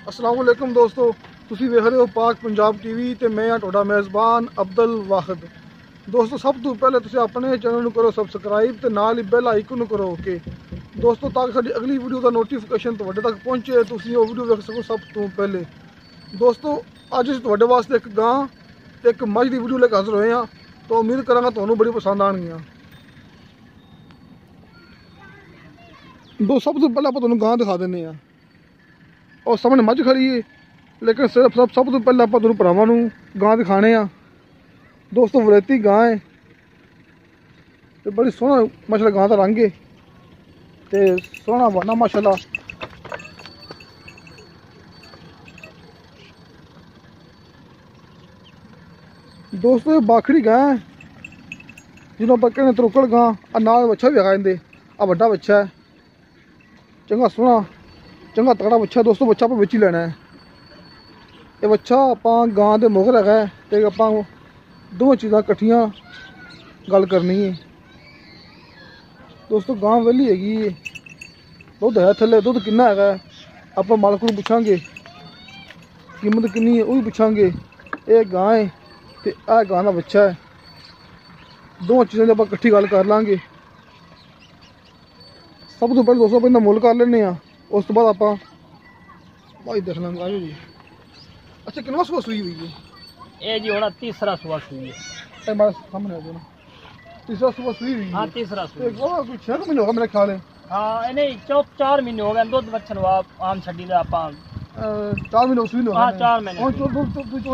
अस्सलाम वालेकुम दोस्तों, तुसी वेख रहे हो पाक पंजाब टीवी ते मैं हाँ तुहाडा मेज़बान अब्दुल वाहिद। दोस्तों सब तो पहले तुसी अपने चैनल नूं करो सबसक्राइब ते नाल ही बेल आइकन नूं करो ओके दोस्तों, ताकि साडी अगली वीडियो का नोटिफिकेशन तुहाडे तक पहुँचे, तुसी वो वीडियो वेख सको सब तो पहले। दोस्तों अज असीं तुहाडे वास्ते एक गां ते एक मझ की वीडियो लेके हाज़र होए हाँ, तो उम्मीद करांगा तुहानूं बड़ी पसंद आउणगियां। दो सब तो पहले आपां तुहानूं गां दिखा दिंदे हां। और सामने मझ खड़ी है, लेकिन सिर्फ सब तो पहले आप तुहानूं भरावां नूं गां दिखाने आ। दोस्तों वलेती गां है ते बड़ी सोहना माशाल्लाह गां दा रंग है ते सोहना बना माशाल्लाह। दोस्तों ये बाखड़ी गां है जिन्हों आप कहने त्रुकड़ गां। नाल बच्चा भी है इंदे, आ वड्डा बच्चा है, चंगा सोहना चंगा तगड़ा बच्चा। दोस्तों बच्चा आप बेची लेना है। ये बच्चा आपां गां दे मुगल है ते आपां दोवें चीज़ां कट्ठियां गल करनी है। दोस्तों गां वेली हैगी, दुध है थल्ले, दुध किन्ना है आपां मालक नूं पुछांगे, कीमत किन्नी है वो भी पुछांगे। ये गां है ते आ गां दा बच्चा है, दोवें चीज़ां दी आपां कट्ठी गल कर लांगे। सब तो पहले दोस्तों इहदा मुल कर लैने आ, उस तो बाद आपां भाई देख लांगे। आजो जी। अच्छा कितना सुबह सुई हुई है? ये जी होना तीसरा सुबह सुई है। हमारे सामने आ जाओ ना, तीसरा सुबह सुई हुई है। हाँ तीसरा सुई। कोई 6 महीने होगा मेरा ख्याल है। हाँ नहीं 4 महीने हो गए दूध बच्चन आम छड़ी दा आपां 4 महीने सुई लो। हाँ 4 महीने। और तो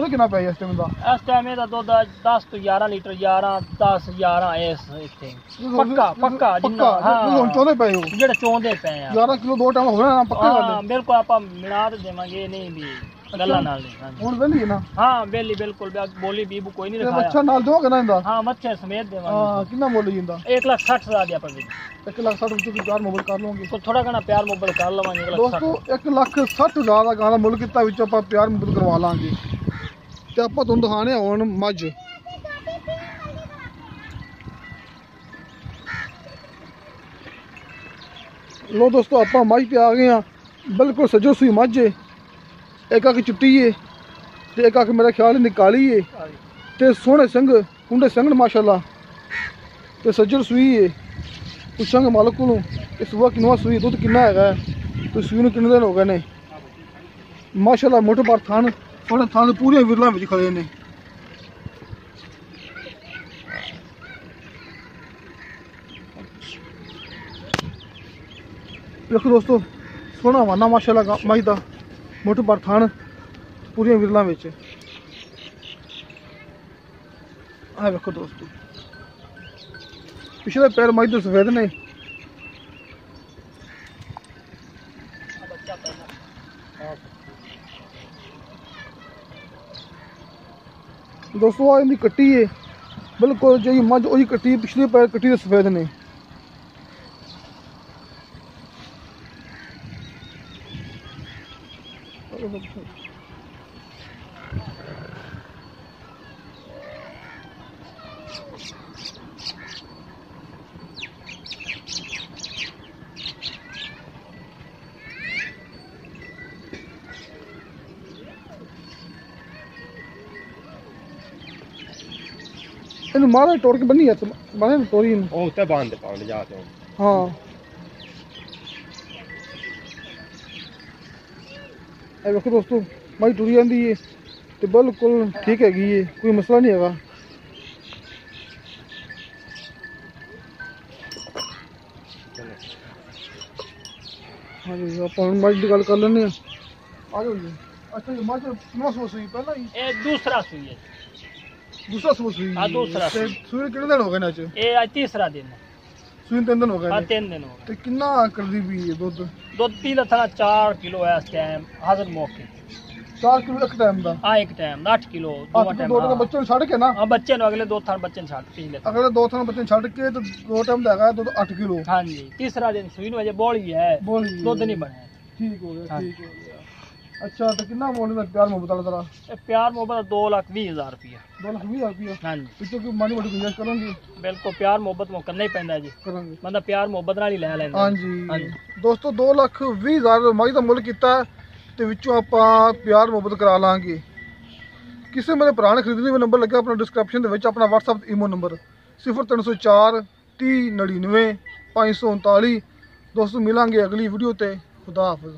कितना पे इस टाइम दा? इस टाइम दा दूध 10 तो 11 लीटर 11 10 11 इस इत्थे पक्का पक्का जिन्ना। हाँ हुन चोंदे पे हो जेड़ा चोंदे पे आ 11 किलो 2 टाइम हो गया ना पक्का गल। हाँ बिल्कुल आपां मिला दे देवांगे नहीं भी गल्ला नाल नहीं। हुन वेली है ना? हाँ वेली बिल्कुल बोली बीबू कोई नहीं रखाया। अच्छा नाल दोगे ना इंदा? हाँ मच्छे समेत देवांगे। हां कितना मुल इंदा? 1,60,000 दिया पर 1,60,000 रुपए प्यार मोबाइल कर लोगे तो थोड़ा घना प्यार मोबाइल कर लवांगे। दोस्तों 1,60,000 का गां दा मुल किता विच आपां प्यार मोबाइल करवा लांगे ते आपां तुहानूं दिखाने हुन मझ। लो दोस्तों आप मझ पे आ गए हैं, बिल्कुल सजो सुई मझ है। एक अख चिट्टी है ते एक अख मेरा ख्याल निकाली है ते सोहने संग कुंडे संग माशाल्लाह ते सज्जर सुई है। पुछांगे मालक को इस सुबह किनवा सुई, दुध किन्ना है तो सुई नूं किन्ने दिन हो गए ने माशाल्लाह। मोटे बार थान सोहने थान पूरी विरला विच खड़े ने। देखो दोस्तों सोहना वाना माशाल्लाह मझ दा, मोटे बार थान पूरी विरला विच। आ देखो दोस्तों पिछले पैर मझ दे सफेद ने। दोस्तों आ इनकी कट्टी है बिल्कुल जी मझ वही कट्टी है, पिछले पैर कट्टी दे सफेद ने। इन मारा तोड़ के बनी है बने तोड़ी इन ओ ते बांध जाते हैं। हाँ ए देखो दोस्तों मई टुरी जाती है तो बिल्कुल ठीक हैगी है, कोई मसला नहीं है। हाँ जी आप मझ की गल कर लें। आ जाओ जी। अच्छा जी मझ कितना सुबह सुई पहला ही? ये दूसरा सुई है। दूसरा सुबह सुई? हाँ दूसरा सुई। सुई कितने दिन हो गए ना? ये आज तीसरा दिन है। सुई 3 दिन हो गए? हाँ 3 दिन हो गए। तो कितना कर दी भी है दुध? दुध पी था 4 किलो है इस टाइम हाजिर मौके। 4 किलो एक टाइम दा? हाँ एक टाइम 8 किलो दो टाइम बच्चे छड़ के ना? हाँ बच्चे अगले 2 थान बच्चे छड़ पिछले अगले 2 थान बच्चे छड़ के तो 2 टाइम दा है दुध 8 किलो। हाँ जी तीसरा दिन सुई नु अजे बोली है दुध नहीं बने। ठीक हो गया ठीक हो गया। अच्छा तो कितना मोल में प्यार मोहब्बत वाला तेरा? प्यार मोहब्बत 2,20,000 रुपया। 2,20,000 रुपया? हाँ जी पिछले कोई माड़ी मोटी गुंजाइश करोगे? बिल्कुल प्यार मोहब्बत में करना ही पैंदा जी, करेंगे बंदा प्यार मोहब्बत नाल ही ले लेंदा। हाँ जी दोस्तों 2,20,000 मई का मुल किया ਤੇ ਵਿੱਚੋਂ ਆਪਾਂ ਪਿਆਰ ਮੁਹੱਬਤ ਕਰਾ ਲਾਂਗੇ। ਕਿਸੇ ਮੇਰੇ ਭਰਾ ਨੇ ਖਰੀਦਣੀ ਹੋਵੇ ਨੰਬਰ ਲੱਗਿਆ ਆਪਣਾ ਡਿਸਕ੍ਰਿਪਸ਼ਨ ਦੇ ਵਿੱਚ, ਆਪਣਾ WhatsApp ਈਮੋ ਨੰਬਰ 0304 30 99 539। ਦੋਸਤੋ ਮਿਲਾਂਗੇ ਅਗਲੀ ਵੀਡੀਓ ਤੇ। ਖੁਦਾ ਹਾਫਿਜ਼।